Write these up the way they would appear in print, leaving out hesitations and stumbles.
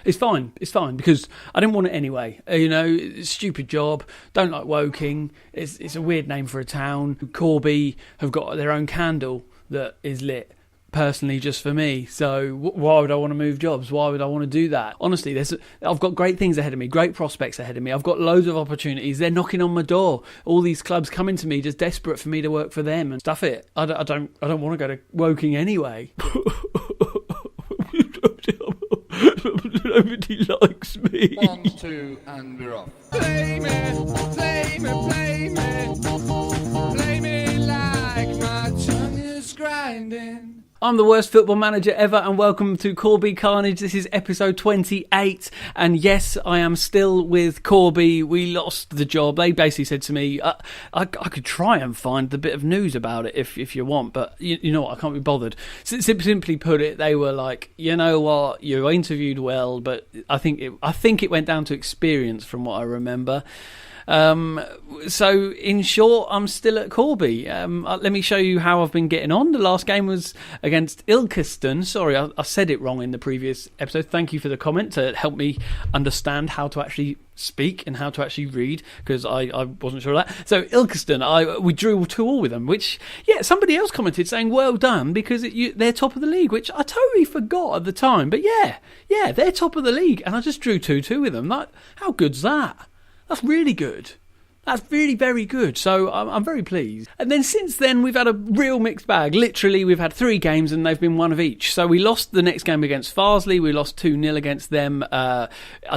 It's fine because I didn't want it anyway. Stupid job. Don't like Woking. It's a weird name for a town. Corby have got their own candle that is lit personally just for me. So why would I want to move jobs? Why would I want to do that? Honestly, I've got great things ahead of me, great prospects ahead of me. I've got loads of opportunities. They're knocking on my door. All these clubs coming to me, just desperate for me to work for them and stuff it. I don't want to go to Woking anyway. Nobody likes me. 1, 2, and we're off. Play me like my tongue is grinding. I'm the worst football manager ever, and welcome to Corby Carnage. This is episode 28, and yes, I am still with Corby. We lost the job. They basically said to me, I could try and find the bit of news about it if you want, but you know what, I can't be bothered. Simply put it, they were like, you know what, you interviewed well, but I think it went down to experience from what I remember. So in short, I'm still at Corby. Let me show you how I've been getting on. The last game was against Ilkeston. Sorry, I said it wrong in the previous episode. Thank you for the comment to help me understand how to actually speak and how to actually read, because I wasn't sure of that. So Ilkeston, we drew 2-2 with them, which, yeah, somebody else commented saying well done because they're top of the league, which I totally forgot at the time. But yeah, they're top of the league, and I just drew 2-2 with them. Like, how good's that? That's really good. That's really, very good. So I'm very pleased. And then since then, we've had a real mixed bag. Literally, we've had 3 games and they've been one of each. So we lost the next game against Farsley. We lost 2-0 against them. I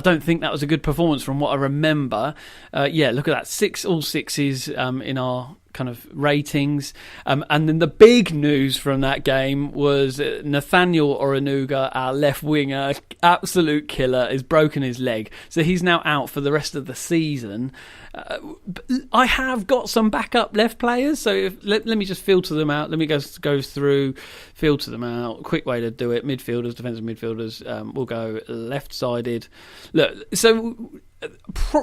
don't think that was a good performance from what I remember. Look at that. All sixes in our kind of ratings. And then the big news from that game was Nathaniel Oranuga, our left winger, absolute killer, has broken his leg. So he's now out for the rest of the season. I have got some backup left players, so let me just filter them out. Let me go through, filter them out. Quick way to do it: midfielders, defensive midfielders. We'll go left-sided. Look, so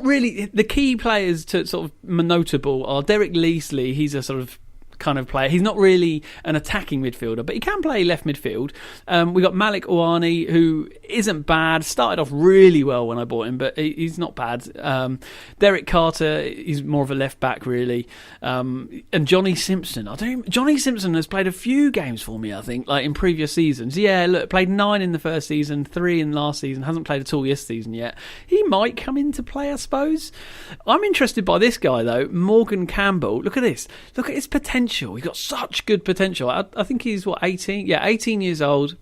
really the key players to sort of notable are Derek Leasley. He's a sort of kind of player. He's not really an attacking midfielder, but he can play left midfield. We got Malik Ouani, who isn't bad. Started off really well when I bought him, but he's not bad. Derek Carter, he's more of a left back really. And Johnny Simpson. Johnny Simpson has played a few games for me, I think, like in previous seasons. Yeah, look, played 9 in the first season, 3 in last season. Hasn't played at all this season yet. He might come into play, I suppose. I'm interested by this guy though, Morgan Campbell. Look at this. Look at his potential. He's got such good potential. I think he's 18? Yeah, 18 years old.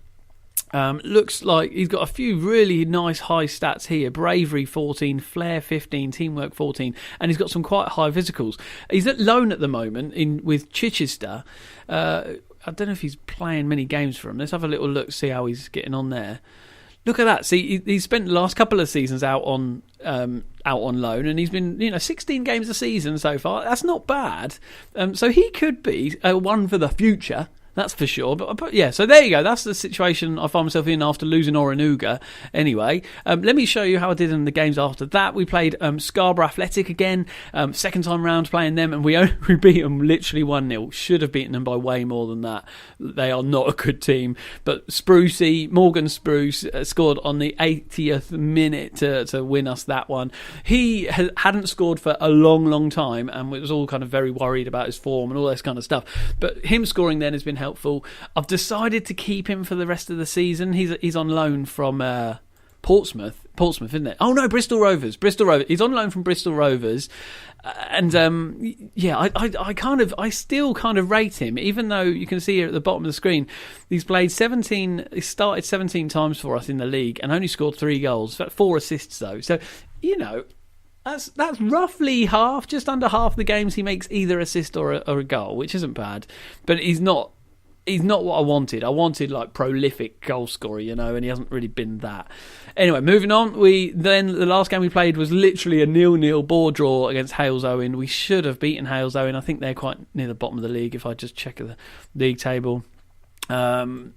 Looks like he's got a few really nice high stats here. Bravery 14, flair 15, teamwork 14, and he's got some quite high physicals. He's at loan at the moment with Chichester. I don't know if he's playing many games for him. Let's have a little look, see how he's getting on there. Look at that. See, he's spent the last couple of seasons out on loan, and he's been 16 games a season so far. That's not bad. So he could be one for the future. That's for sure. But yeah, so there you go. That's the situation I found myself in after losing Oranuga. Anyway, let me show you how I did in the games after that. We played Scarborough Athletic again, second time round playing them, and we beat them literally 1-0. Should have beaten them by way more than that. They are not a good team. But Morgan Spruce scored on the 80th minute to win us that one. He hadn't scored for a long, long time, and was all kind of very worried about his form and all this kind of stuff. But him scoring then has been helpful. I've decided to keep him for the rest of the season. He's on loan from Portsmouth, isn't it? Oh no, Bristol Rovers. He's on loan from Bristol Rovers, and I still kind of rate him, even though you can see here at the bottom of the screen, he started 17 times for us in the league and only scored 3 goals, 4 assists though. So that's roughly half, just under half the games he makes either assist or a goal, which isn't bad. But he's not what I wanted. I wanted like prolific goal scorer, and he hasn't really been that. Anyway, moving on. The last game we played was literally a 0-0 ball draw against Halesowen. We should have beaten Halesowen. I think they're quite near the bottom of the league if I just check the league table. Halesowen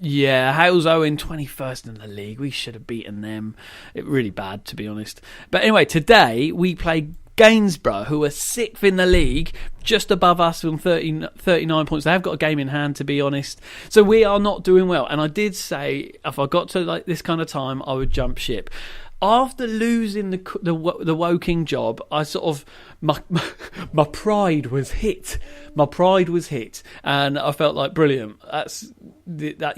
21st in the league. We should have beaten them. Really bad, to be honest. But anyway, today we played Gainsborough, who are 6th in the league, just above us on 39 points. They have got a game in hand, to be honest. So we are not doing well. And I did say if I got to like this kind of time, I would jump ship. After losing the Woking job, I sort of my pride was hit. My pride was hit, and I felt like brilliant. That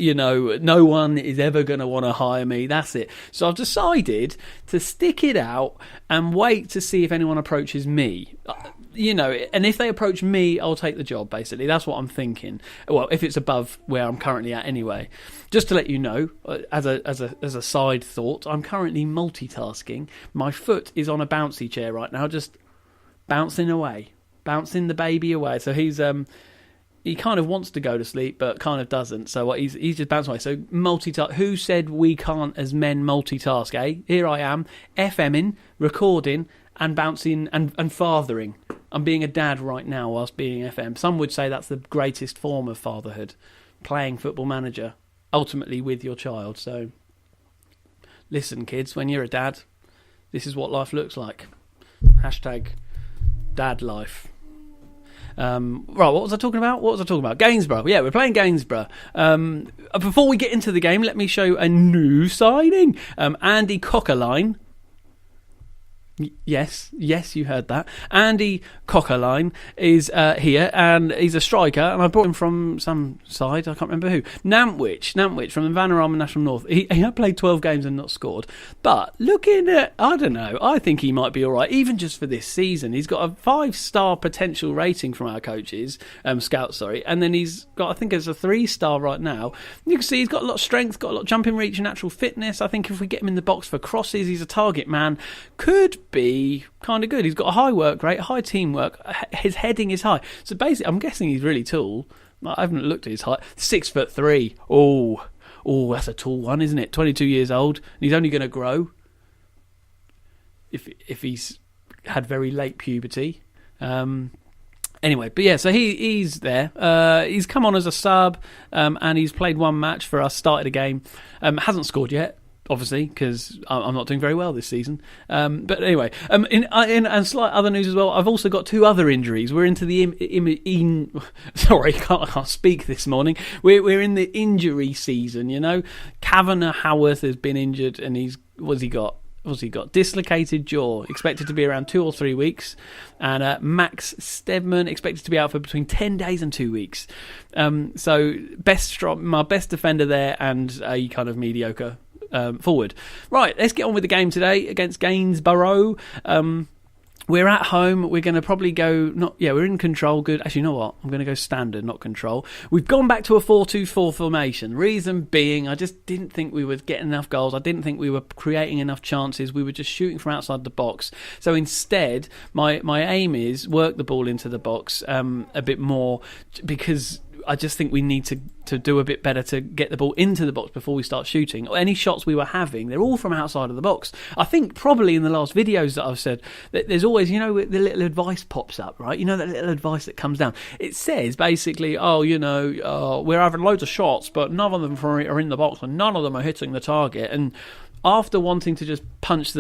no one is ever going to want to hire me. That's it. So I've decided to stick it out and wait to see if anyone approaches me. And if they approach me, I'll take the job, basically. That's what I'm thinking. Well, if it's above where I'm currently at anyway. Just to let you know, as a side thought, I'm currently multitasking. My foot is on a bouncy chair right now, just bouncing the baby away. So he's he kind of wants to go to sleep, but kind of doesn't. So he's just bouncing away. So multitask. Who said we can't as men multitask, eh? Here I am, FMing, recording, and bouncing and fathering. I'm being a dad right now whilst being FM. Some would say that's the greatest form of fatherhood, playing Football Manager, ultimately with your child. So listen, kids, when you're a dad, this is what life looks like. #dad life. Right, what was I talking about? Gainsborough. Yeah, we're playing Gainsborough. Before we get into the game, let me show you a new signing. Andy Cockerline. Yes, you heard that. Andy Cockerline is here, and he's a striker, and I brought him from some side, I can't remember who. Nantwich from the Vanarama National North. He played 12 games and not scored. But looking at, I don't know, I think he might be all right, even just for this season. He's got a 5-star potential rating from our coaches, scouts, and then he's got, I think it's a 3-star right now. You can see he's got a lot of strength, got a lot of jumping reach and natural fitness. I think if we get him in the box for crosses, he's a target man. Could be kind of good. He's got a high work rate, high teamwork. His heading is high. So basically, I'm guessing he's really tall. I haven't looked at his height. 6'3". Oh, that's a tall one, isn't it? 22 years old. And he's only going to grow if he's had very late puberty. Anyway, but yeah, so he's there. He's come on as a sub, and he's played one match for us. Started a game. Hasn't scored yet, obviously, because I'm not doing very well this season. But anyway, in slight other news as well, I've also got 2 other injuries. We're into the sorry, I can't speak this morning. We're in the injury season. Kavanagh Howarth has been injured, and what's he got? Dislocated jaw, expected to be around 2 or 3 weeks, and Max Stedman expected to be out for between 10 days and 2 weeks. So my best defender there, and a kind of mediocre forward. Right, let's get on with the game today against Gainsborough. We're at home. We're going to probably go... we're in control. Good. Actually, you know what? I'm going to go standard, not control. We've gone back to a 4-2-4 formation. Reason being, I just didn't think we were getting enough goals. I didn't think we were creating enough chances. We were just shooting from outside the box. So instead, my aim is work the ball into the box a bit more, because I just think we need to do a bit better to get the ball into the box before we start shooting. Any shots we were having, they're all from outside of the box. I think probably in the last videos that I've said, that there's always, the little advice pops up, right? That little advice that comes down. It says basically, we're having loads of shots, but none of them are in the box and none of them are hitting the target. And after wanting to just punch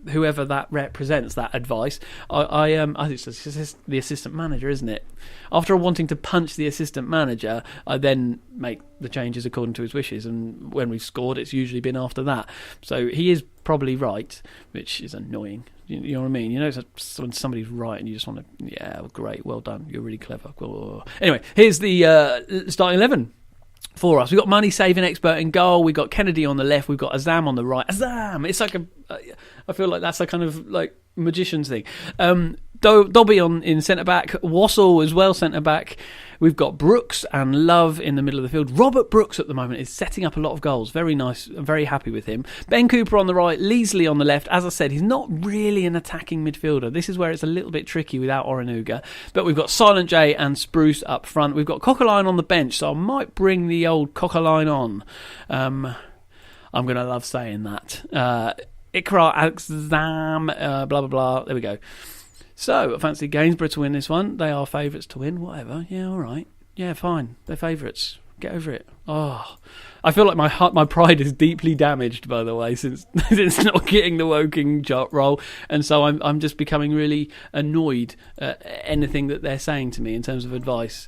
whoever that represents, that advice, I think it's the assistant manager, isn't it? After wanting to punch the assistant manager, I then make the changes according to his wishes, and when we've scored, it's usually been after that. So he is probably right, which is annoying. You know what I mean? It's when somebody's right and you just want to, yeah, great, well done, you're really clever. Anyway, here's the starting 11 for us. We've got money saving expert in goal. We've got Kennedy on the left. We've got Azam on the right. Azam! It's like I feel like that's a kind of like magician's thing. Dobby in centre back. Wassell as well, centre back. We've got Brooks and Love in the middle of the field. Robert Brooks at the moment is setting up a lot of goals. Very nice. I'm very happy with him. Ben Cooper on the right. Leesley on the left. As I said, he's not really an attacking midfielder. This is where it's a little bit tricky without Oranuga. But we've got Silent J and Spruce up front. We've got Cockerline on the bench, so I might bring the old Cockerline on. I'm going to love saying that. Ikra Alexam, blah, blah, blah. There we go. So, I fancy Gainsborough to win this one. They are favourites to win, whatever. Yeah, all right. Yeah, fine. They're favourites. Get over it. Oh, I feel like my pride is deeply damaged, by the way, since not getting the Woking role, and so I'm just becoming really annoyed at anything that they're saying to me in terms of advice.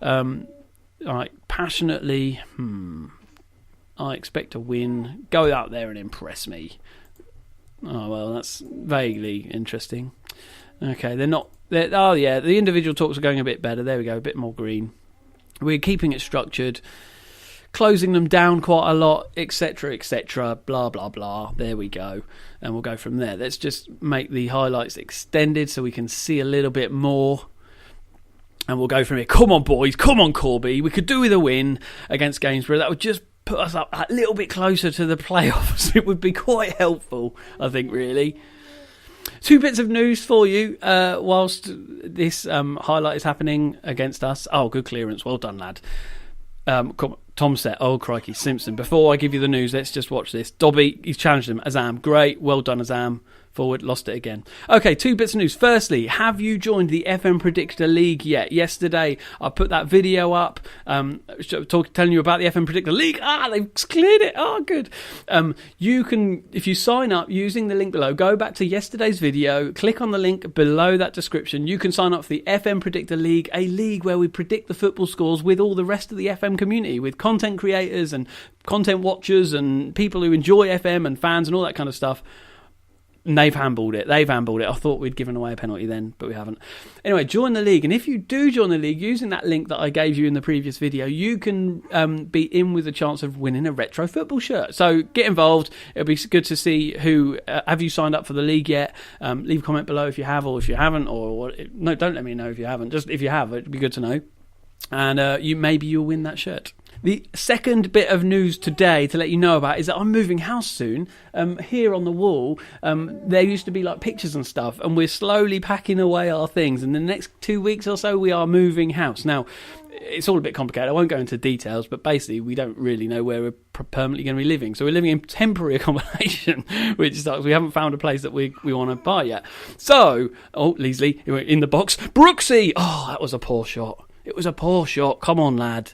All right, passionately. I expect to win. Go out there and impress me. Oh well, that's vaguely interesting. Okay, they're not. Oh yeah, the individual talks are going a bit better. There we go, a bit more green. We're keeping it structured, closing them down quite a lot, etc., etc., blah, blah, blah. There we go. And we'll go from there. Let's just make the highlights extended so we can see a little bit more. And we'll go from here. Come on, boys. Come on, Corby. We could do with a win against Gainsborough. That would just put us up a little bit closer to the playoffs. It would be quite helpful, I think, really. 2 bits of news for you whilst this highlight is happening against us. Oh, good clearance. Well done, lad. Tom set. Oh, crikey. Simpson. Before I give you the news, let's just watch this. Dobby, he's challenged him. Azam. Great. Well done, Azam. Forward. Lost it again. Okay, 2 bits of news. Firstly, have you joined the FM Predictor League yet? Yesterday, I put that video up telling you about the FM Predictor League. They've cleared it. Oh, good. You can, if you sign up using the link below, go back to yesterday's video, click on the link below that description. You can sign up for the FM Predictor League, a league where we predict the football scores with all the rest of the FM community, with content creators and content watchers and people who enjoy FM and fans and all that kind of stuff. And they've handballed it. I thought we'd given away a penalty then, but we haven't. Anyway, join the league. And if you do join the league, using that link that I gave you in the previous video, you can be in with a chance of winning a retro football shirt. So get involved. It'll be good to see who... have you signed up for the league yet? Leave a comment below if you have or if you haven't. No, don't let me know if you haven't. Just if you have, it'd be good to know. And maybe you'll win that shirt. The second bit of news today to let you know about is that I'm moving house soon. Here on the wall, there used to be like pictures and stuff, and we're slowly packing away our things. And the next 2 weeks or so, we are moving house. Now, it's all a bit complicated. I won't go into details, but basically, we don't really know where we're permanently going to be living. So we're living in temporary accommodation, which sucks. We haven't found a place that we want to buy yet. So, Leasley, in the box. Brooksy! Oh, that was a poor shot. It was a poor shot. Come on, lad.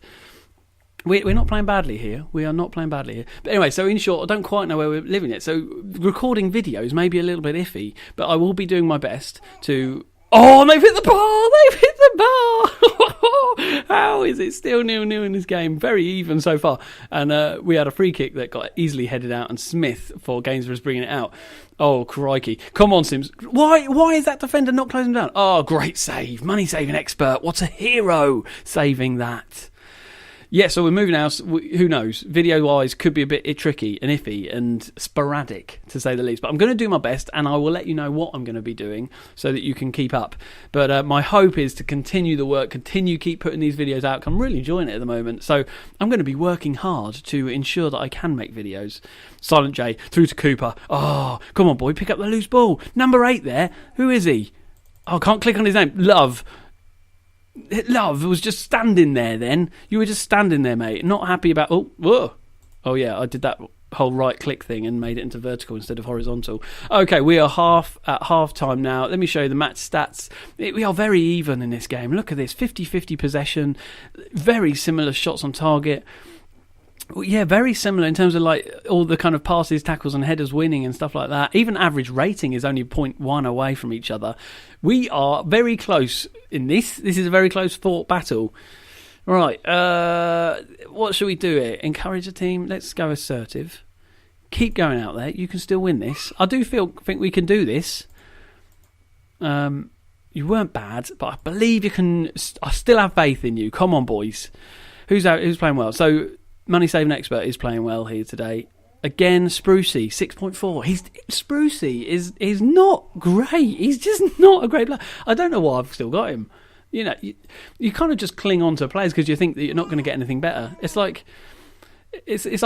We're not playing badly here. We are not playing badly here. But anyway, so in short, I don't quite know where we're living yet. So recording videos may be a little bit iffy, but I will be doing my best to... Oh, and they've hit the bar! They've hit the bar! How is it still 0-0 in this game? Very even so far. And we had a free kick that got easily headed out, and Smith for Gainsborough's bringing it out. Oh, crikey. Come on, Sims. Why is that defender not closing down? Oh, great save. Money-saving expert. What a hero saving that. Yeah, so we're moving house. Who knows? Video-wise, could be a bit tricky and iffy and sporadic, to say the least. But I'm going to do my best, and I will let you know what I'm going to be doing so that you can keep up. But my hope is to continue the work, keep putting these videos out. I'm really enjoying it at the moment. So I'm going to be working hard to ensure that I can make videos. Silent J, through to Cooper. Oh, come on, boy, pick up the loose ball. Number 8 there. Who is he? Oh, I can't click on his name. Love was just standing there then. You were just standing there, mate. Not happy about... Oh, whoa. Oh, yeah, I did that whole right-click thing and made it into vertical instead of horizontal. Okay, we are at half-time now. Let me show you the match stats. We are very even in this game. Look at this. 50-50 possession. Very similar shots on target. Yeah, very similar in terms of like all the kind of passes, tackles and headers winning and stuff like that. Even average rating is only 0.1 away from each other. We are very close in this. This is a very close fought battle. Right, what should we do here? Encourage a team. Let's go assertive. Keep going out there. You can still win this. I do think we can do this. You weren't bad, but I believe you can. I still have faith in you. Come on, boys. Who's playing well? So... Money Saving Expert is playing well here today. Again, Sprucey, 6.4. Sprucey is not great. He's just not a great player. I don't know why I've still got him. You know, you kind of just cling on to players because you think that you're not going to get anything better. It's like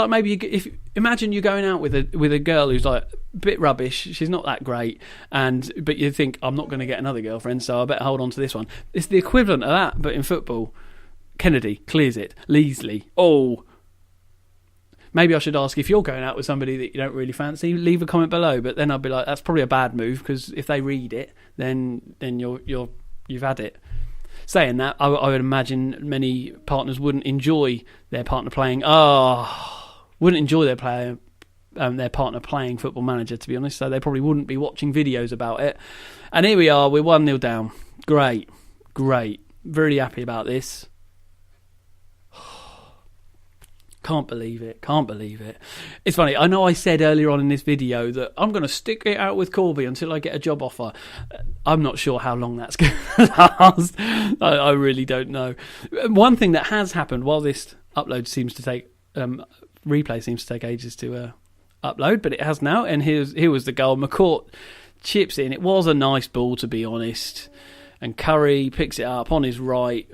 maybe imagine you're going out with a girl who's like a bit rubbish. She's not that great, but you think I'm not going to get another girlfriend, so I better hold on to this one. It's the equivalent of that, but in football. Kennedy clears it. Leasley. Oh. Maybe I should ask if you're going out with somebody that you don't really fancy, leave a comment below. But then I'd be like, that's probably a bad move because if they read it, then you've had it. saying that, I would imagine many partners wouldn't enjoy their partner playing. Wouldn't enjoy their partner playing Football Manager, to be honest. So they probably wouldn't be watching videos about it. And here we are. We're 1-0 down. Great. Really happy about this. Can't believe it. It's funny. I know I said earlier on in this video that I'm going to stick it out with Corby until I get a job offer. I'm not sure how long that's going to last. I really don't know. One thing that has happened while this upload seems to take, replay seems to take ages to upload, but it has now. And here was the goal. McCourt chips in. It was a nice ball, to be honest. And Curry picks it up on his right.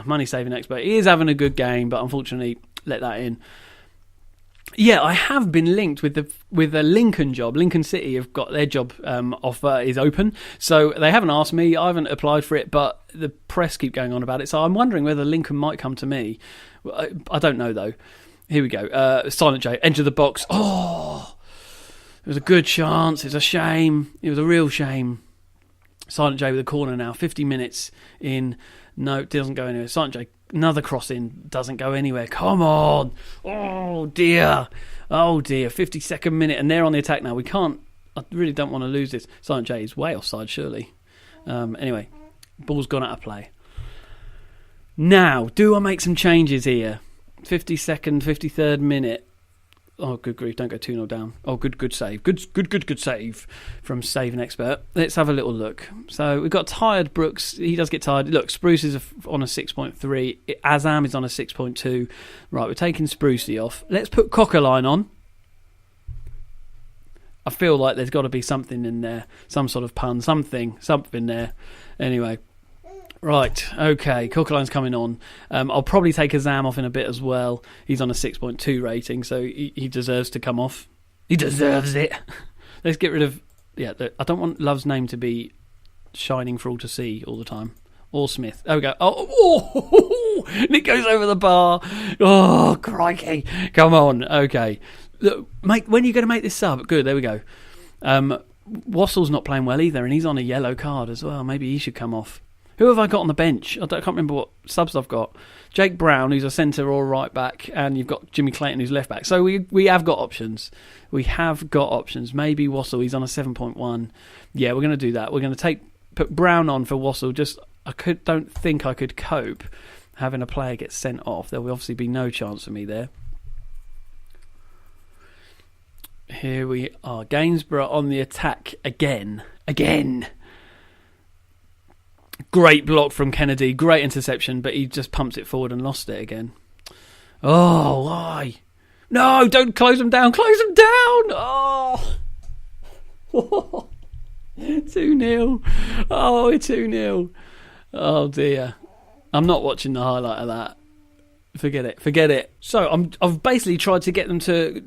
Money saving expert. He is having a good game, but unfortunately let that in. Yeah, I have been linked with the Lincoln job. Lincoln City have got their job offer is open. So they haven't asked me. I haven't applied for it, but the press keep going on about it. So I'm wondering whether Lincoln might come to me. I don't know, though. Here we go. Silent J, enter the box. It was a good chance. It's a shame. It was a real shame. Silent J with a corner now. 50 minutes in. No, it doesn't go anywhere. Silent J, another cross in. Doesn't go anywhere. Come on. Oh, dear. 52nd minute. And they're on the attack now. We can't. I really don't want to lose this. Silent J is way offside, surely. Anyway, ball's gone out of play. Now, do I make some changes here? 52nd, 53rd minute. Oh, good grief, don't go 2-0 down. Oh, good save. Good save from Saving Expert. Let's have a little look. So we've got tired Brooks. He does get tired. Look, Spruce is on a 6.3. Azam is on a 6.2. Right, we're taking Sprucey off. Let's put Cockerline on. I feel like there's got to be something in there. Some sort of pun. Something there. Anyway. Right, okay, Cockerline's coming on. I'll probably take Azam off in a bit as well. He's on a 6.2 rating, so he deserves to come off. He deserves it. Let's get rid of... Yeah, I don't want Love's name to be shining for all to see all the time. Or Smith. There we go. And it goes over the bar. Oh, crikey. Come on, okay. Look, mate, when are you going to make this sub? Good, there we go. Wassell's not playing well either, and he's on a yellow card as well. Maybe he should come off. Who have I got on the bench? I can't remember what subs I've got. Jake Brown, who's a centre or right back, and you've got Jimmy Clayton, who's left back. So we have got options. Maybe Wassell, he's on a 7.1. Yeah, we're going to do that. We're going to put Brown on for Wassell. Don't think I could cope having a player get sent off. There will obviously be no chance for me there. Here we are. Gainsborough on the attack again. Great block from Kennedy, great interception, but he just pumps it forward and lost it again. Oh, why? No, don't close them down. Oh! 2-0. Oh, we're 2-0. Oh, dear. I'm not watching the highlight of that. Forget it. So I've basically tried to get them to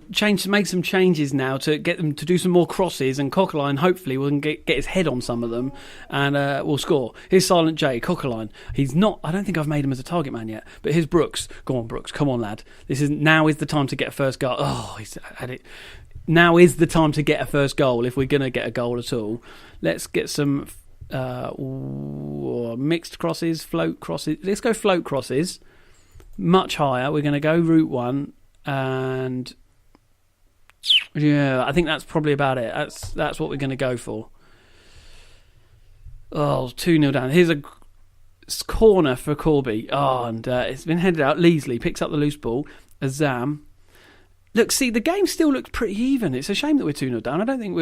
make some changes now to get them to do some more crosses, and Cockerline hopefully will get his head on some of them and we'll score. Here's Silent J, Cockerline. He's not. I don't think I've made him as a target man yet. But here's Brooks. Go on, Brooks. Come on, lad. Now is the time to get a first goal. Oh, he's had it. Now is the time to get a first goal if we're going to get a goal at all. Let's get some mixed crosses, float crosses. Let's go float crosses. Much higher. We're going to go route 1, and yeah, I think that's probably about it. That's what we're going to go for. Oh, 2-0 down. Here's a corner for Corby. Oh, and it's been headed out. Leasley picks up the loose ball. Azam. Look, see, the game still looks pretty even. It's a shame that we're 2-0 down. I don't think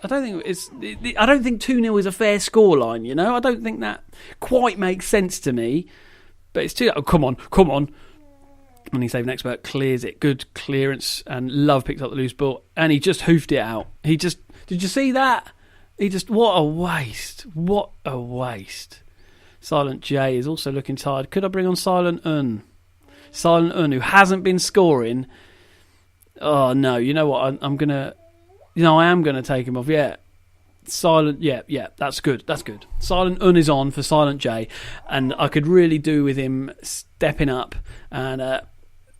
I don't think 2-0 is a fair scoreline. You know, I don't think that quite makes sense to me. But it's 2. Oh, come on. Money saving expert clears it. Good clearance, and Love picks up the loose ball, and he just hoofed it out. Did you see that? What a waste. Silent J is also looking tired. Could I bring on Silent Un? Who hasn't been scoring. Oh no, you know what? I am gonna take him off. Yeah. Silent, yeah, that's good. Silent Un is on for Silent J, and I could really do with him stepping up, and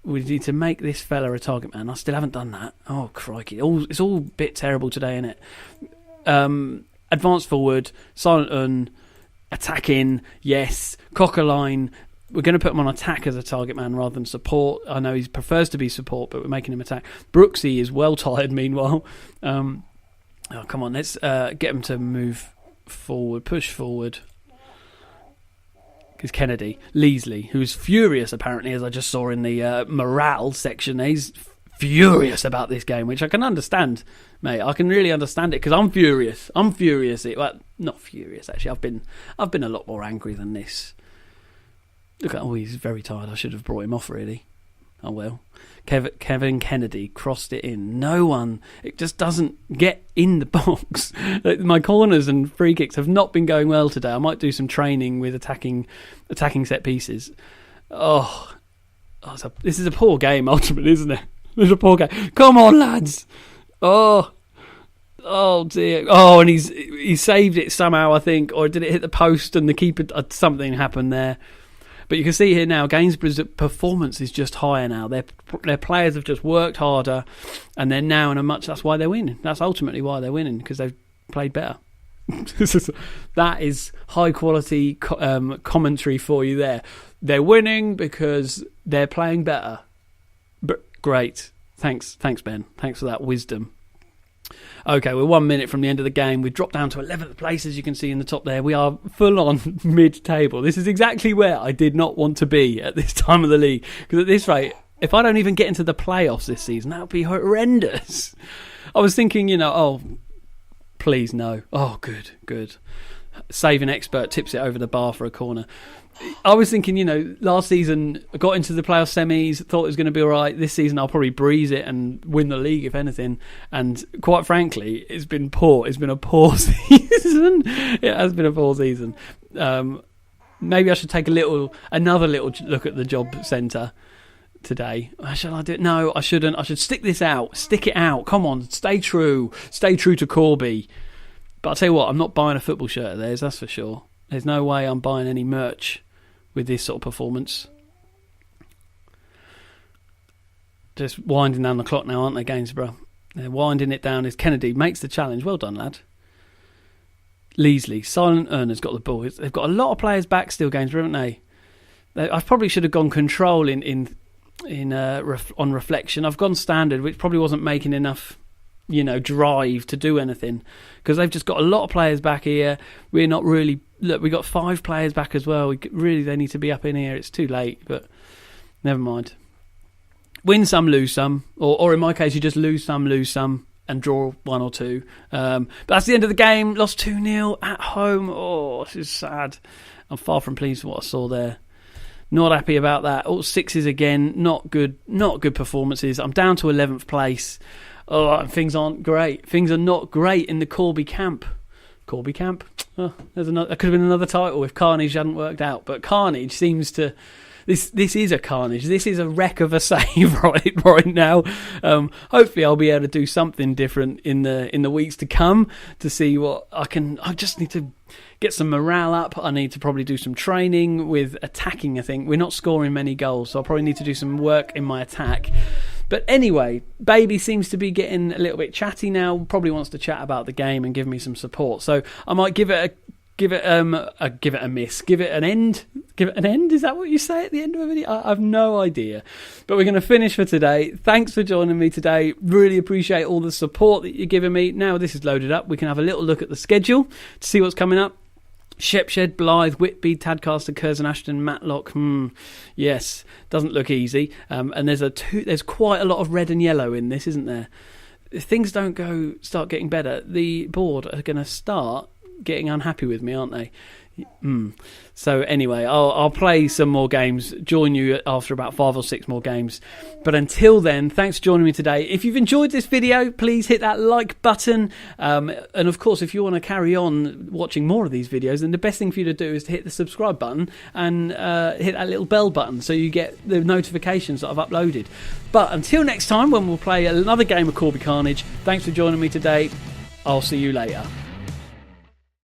we need to make this fella a target man. I still haven't done that. Oh, crikey. It's all a bit terrible today, isn't it? Advance forward, Silent Un, attacking, yes. Cockerline, we're going to put him on attack as a target man rather than support. I know he prefers to be support, but we're making him attack. Brooksy is well tired, meanwhile. Oh, come on, let's get him to move forward, push forward. Because Kennedy, Leasley, who's furious apparently, as I just saw in the morale section, he's furious about this game, which I can understand, mate. I can really understand it because I'm furious. Well, not furious actually. I've been a lot more angry than this. Look at, he's very tired. I should have brought him off really. Oh well. Kevin Kennedy crossed it in. No one. It just doesn't get in the box. My corners and free kicks have not been going well today. I might do some training with attacking set pieces. This is a poor game ultimately, isn't it? It's a poor game. Come on, lads. Oh dear. Oh, and he saved it somehow, I think, or did it hit the post and the keeper? Something happened there. But you can see here now, Gainsborough's performance is just higher now. Their players have just worked harder, and they're now in a much. That's why they're winning. That's ultimately why they're winning, because they've played better. That is high quality commentary for you there. They're winning because they're playing better. But great, thanks Ben. Thanks for that wisdom. Okay, we're 1 minute from the end of the game. We've dropped down to 11th place, as you can see in the top there. We are full on mid-table. This is exactly where I did not want to be at this time of the league. Because at this rate, if I don't even get into the playoffs this season, that would be horrendous. I was thinking, please no. Oh, good. Saving expert tips it over the bar for a corner. I was thinking, last season I got into the playoff semis, thought it was going to be all right. This season I'll probably breeze it and win the league, if anything. And quite frankly, it's been poor. It's been a poor season. It has been a poor season. Maybe I should take another little look at the job centre today. Shall I do it? No, I shouldn't. I should stick this out. Stick it out. Come on, stay true. Stay true to Corby. But I'll tell you what, I'm not buying a football shirt of theirs, that's for sure. There's no way I'm buying any merch with this sort of performance. Just winding down the clock now, aren't they, Gainsborough? They're winding it down as Kennedy makes the challenge. Well done, lad. Leasley, silent earner's got the ball. They've got a lot of players back still, Gainsborough, haven't they? I probably should have gone control on reflection. I've gone standard, which probably wasn't making enough drive to do anything, because they've just got a lot of players back here. We're not really. Look, we got 5 players back as well. They need to be up in here. It's too late, but never mind. Win some, lose some, or in my case, you just lose some, and draw 1 or 2. But that's the end of the game. Lost 2-0 at home. Oh, this is sad. I'm far from pleased with what I saw there. Not happy about that. All 6s again. Not good performances. I'm down to 11th place. Oh, things aren't great. Things are not great in the Corby camp. Corby camp? Oh, that could have been another title if Carnage hadn't worked out. But Carnage seems to... This is a Carnage. This is a wreck of a save right now. Hopefully I'll be able to do something different in the weeks to come to see what I can... I just need to get some morale up. I need to probably do some training with attacking, I think. We're not scoring many goals, so I'll probably need to do some work in my attack. But anyway, Baby seems to be getting a little bit chatty now. Probably wants to chat about the game and give me some support. So I might give it a miss. Give it an end. Give it an end. Is that what you say at the end of a video? I have no idea. But we're going to finish for today. Thanks for joining me today. Really appreciate all the support that you're giving me. Now this is loaded up, we can have a little look at the schedule to see what's coming up. Shepshed, Blythe, Whitby, Tadcaster, Curzon, Ashton, Matlock. Yes, doesn't look easy. And there's quite a lot of red and yellow in this, isn't there? If things don't start getting better, the board are going to start getting unhappy with me, aren't they? So anyway, I'll play some more games, join you after about 5 or 6 more games. But until then, thanks for joining me today. If you've enjoyed this video, please hit that like button. And of course, if you want to carry on watching more of these videos, then the best thing for you to do is to hit the subscribe button and hit that little bell button so you get the notifications that I've uploaded. But until next time, when we'll play another game of Corby Carnage, thanks for joining me today. I'll see you later.